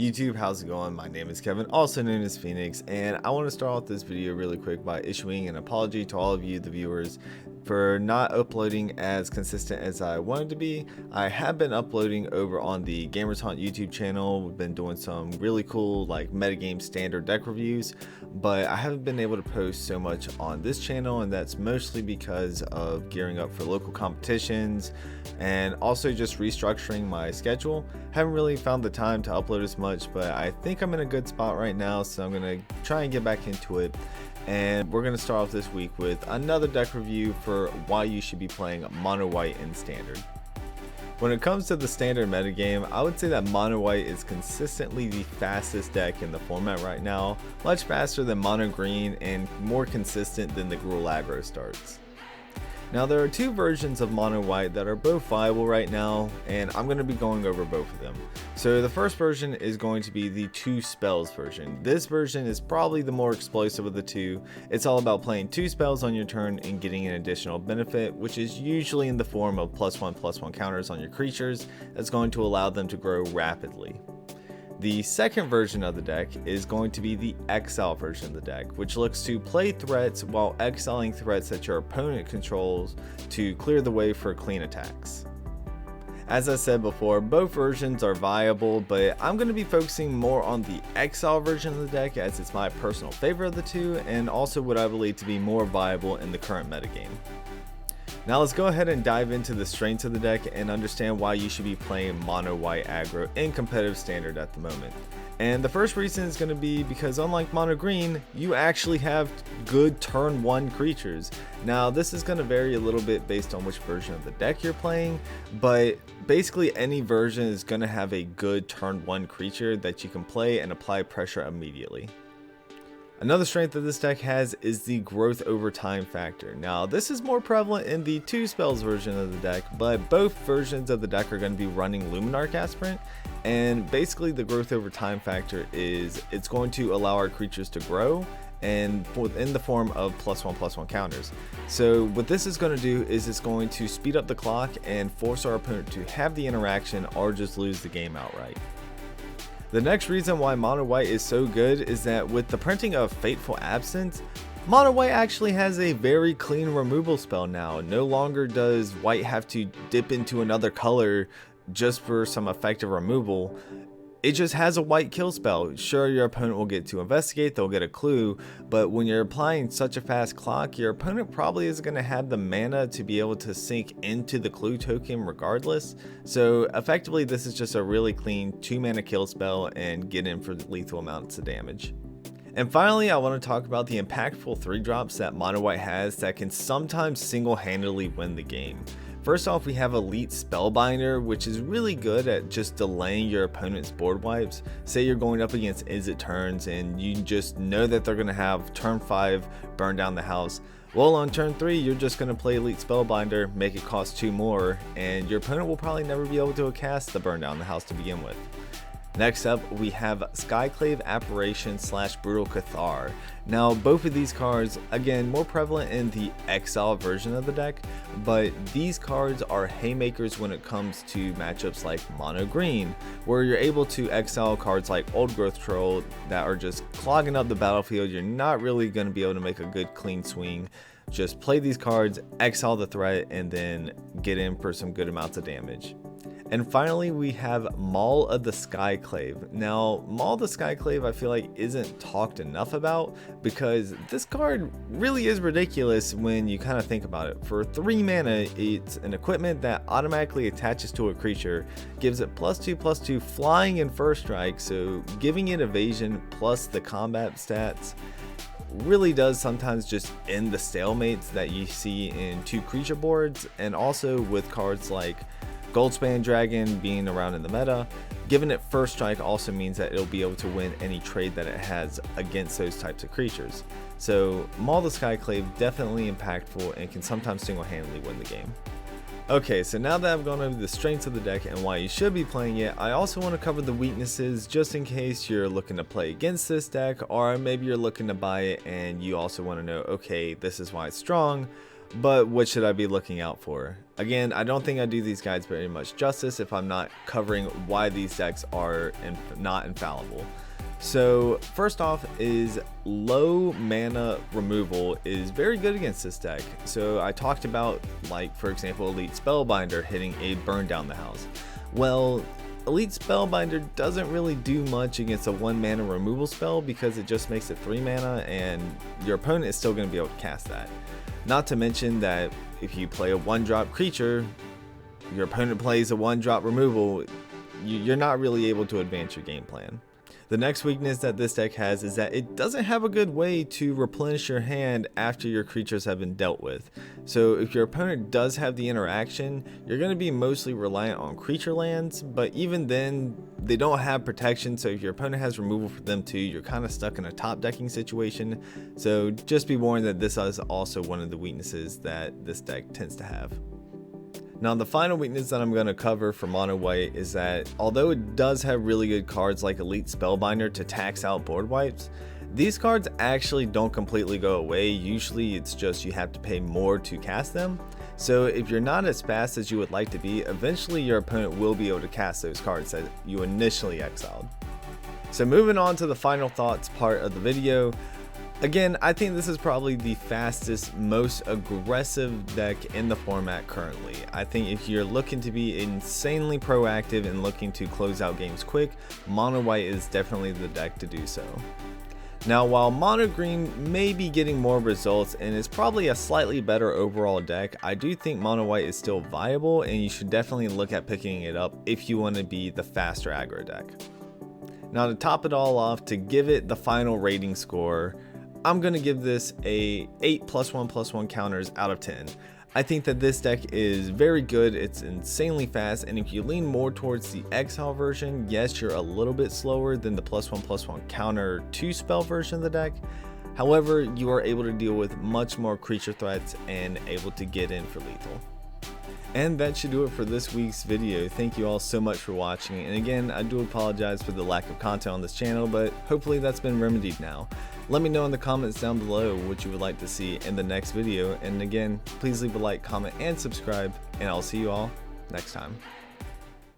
YouTube, how's it going? My name is Kevin, also known as Phoenix, and I want to start off this video really quick by issuing an apology to all of you, the viewers, for not uploading as consistent as I wanted to be. I have been uploading over on the Gamers Hunt YouTube channel. We've been doing some really cool like metagame standard deck reviews, but I haven't been able to post so much on this channel, and that's mostly because of gearing up for local competitions and also just restructuring my schedule. Haven't really found the time to upload as much, but I think I'm in a good spot right now, so I'm gonna try and get back into it. And we're going to start off this week with another deck review for why you should be playing Mono White in Standard. When it comes to the Standard metagame, I would say that Mono White is consistently the fastest deck in the format right now, much faster than Mono Green and more consistent than the Gruul aggro starts. Now there are two versions of Mono White that are both viable right now, and I'm going to be going over both of them. So the first version is going to be the 2 spells version. This version is probably the more explosive of the two. It's all about playing 2 spells on your turn and getting an additional benefit, which is usually in the form of +1/+1 counters on your creatures that's going to allow them to grow rapidly. The second version of the deck is going to be the Exile version of the deck, which looks to play threats while exiling threats that your opponent controls to clear the way for clean attacks. As I said before, both versions are viable, but I'm going to be focusing more on the Exile version of the deck as it's my personal favorite of the two and also what I believe to be more viable in the current metagame. Now let's go ahead and dive into the strengths of the deck and understand why you should be playing Mono White aggro in competitive Standard at the moment. And the first reason is going to be because unlike Mono Green, you actually have good turn 1 creatures. Now this is going to vary a little bit based on which version of the deck you're playing, but basically any version is going to have a good turn 1 creature that you can play and apply pressure immediately. Another strength that this deck has is the growth over time factor. Now this is more prevalent in the 2 spells version of the deck, but both versions of the deck are going to be running Luminarch Aspirant, and basically the growth over time factor is it's going to allow our creatures to grow and in the form of +1/+1 counters. So what this is going to do is it's going to speed up the clock and force our opponent to have the interaction or just lose the game outright. The next reason why Mono White is so good is that with the printing of Fateful Absence, Mono White actually has a very clean removal spell now. No longer does White have to dip into another color just for some effective removal. It just has a white kill spell. Sure, your opponent will get to investigate, they'll get a clue, but when you're applying such a fast clock, your opponent probably isn't going to have the mana to be able to sink into the clue token regardless. So effectively this is just a really clean 2 mana kill spell and get in for lethal amounts of damage. And finally, I want to talk about the impactful 3-drops that Mono White has that can sometimes single-handedly win the game. First off, we have Elite Spellbinder, which is really good at just delaying your opponent's board wipes. Say you're going up against Izzet turns and you just know that they're going to have turn 5 burn down the house. Well, on turn 3, you're just going to play Elite Spellbinder, make it cost 2 more, and your opponent will probably never be able to cast the burn down the house to begin with. Next up, we have Skyclave Apparition / Brutal Cathar. Now, both of these cards, again, more prevalent in the Exile version of the deck, but these cards are haymakers when it comes to matchups like Mono Green, where you're able to exile cards like Old Growth Troll that are just clogging up the battlefield. You're not really going to be able to make a good clean swing. Just play these cards, exile the threat, and then get in for some good amounts of damage. And finally, we have Maul of the Skyclave. Now, Maul of the Skyclave I feel like isn't talked enough about because this card really is ridiculous when you kind of think about it. For 3 mana, it's an equipment that automatically attaches to a creature, gives it +2/+2 flying and first strike, so giving it evasion plus the combat stats really does sometimes just end the stalemates that you see in 2 creature boards, and also with cards like Goldspan Dragon being around in the meta, giving it first strike also means that it'll be able to win any trade that it has against those types of creatures. So Maul the Skyclave definitely impactful and can sometimes single-handedly win the game. Okay, so now that I've gone over the strengths of the deck and why you should be playing it, I also want to cover the weaknesses just in case you're looking to play against this deck, or maybe you're looking to buy it and you also want to know, okay, this is why it's strong, But what should I be looking out for? Again, I don't think I do these guides very much justice if I'm not covering why these decks are not infallible. So first off is low mana removal is very good against this deck. So I talked about, like, for example, Elite Spellbinder hitting a burn down the house. Well, Elite Spellbinder doesn't really do much against a 1 mana removal spell because it just makes it 3 mana and your opponent is still going to be able to cast that. Not to mention that if you play a 1-drop creature, your opponent plays a 1-drop removal, you're not really able to advance your game plan. The next weakness that this deck has is that it doesn't have a good way to replenish your hand after your creatures have been dealt with. So if your opponent does have the interaction, you're going to be mostly reliant on creature lands, but even then, they don't have protection, so if your opponent has removal for them too, you're kind of stuck in a top decking situation. So just be warned that this is also one of the weaknesses that this deck tends to have. Now the final weakness that I'm going to cover for mono white is that although it does have really good cards like Elite Spellbinder to tax out board wipes, these cards actually don't completely go away. Usually it's just you have to pay more to cast them. So if you're not as fast as you would like to be, eventually your opponent will be able to cast those cards that you initially exiled. So moving on to the final thoughts part of the video. Again, I think this is probably the fastest, most aggressive deck in the format currently. I think if you're looking to be insanely proactive and looking to close out games quick, mono white is definitely the deck to do so. Now, while mono green may be getting more results and is probably a slightly better overall deck, I do think mono white is still viable and you should definitely look at picking it up if you want to be the faster aggro deck. Now to top it all off, to give it the final rating score, I'm going to give this a 8 +1/+1 counters out of 10. I think that this deck is very good, it's insanely fast, and if you lean more towards the Exile version, yes, you're a little bit slower than the +1/+1 counter 2 spell version of the deck. However, you are able to deal with much more creature threats and able to get in for lethal. And that should do it for this week's video. Thank you all so much for watching, and again, I do apologize for the lack of content on this channel, but hopefully that's been remedied now. Let me know in the comments down below what you would like to see in the next video, and again, please leave a like, comment, and subscribe, and I'll see you all next time.